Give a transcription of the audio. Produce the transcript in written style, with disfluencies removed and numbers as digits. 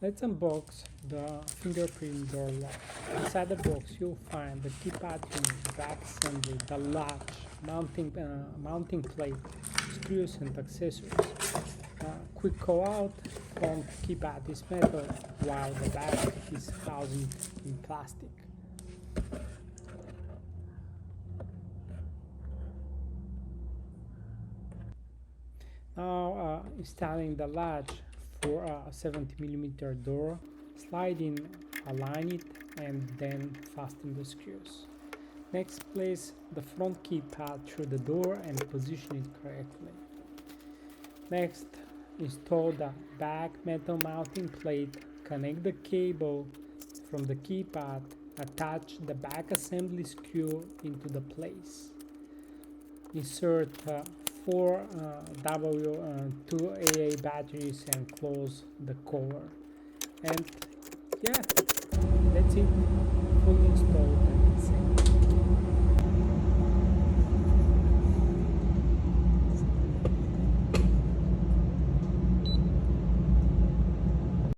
Let's unbox the fingerprint door lock. Inside the box you'll find the keypad unit, back assembly, the latch, mounting plate, screws and accessories. Quick call out: front keypad is metal while the back is housed in plastic. Now installing the latch for a 70mm door. Slide in, align it, and then fasten the screws. Next, place the front keypad through the door and position it correctly. Next, install the back metal mounting plate, connect the cable from the keypad, attach the back assembly screw into the place. Insert 4 W2AA batteries and close the cover. And yeah, that's it, fully installed and set.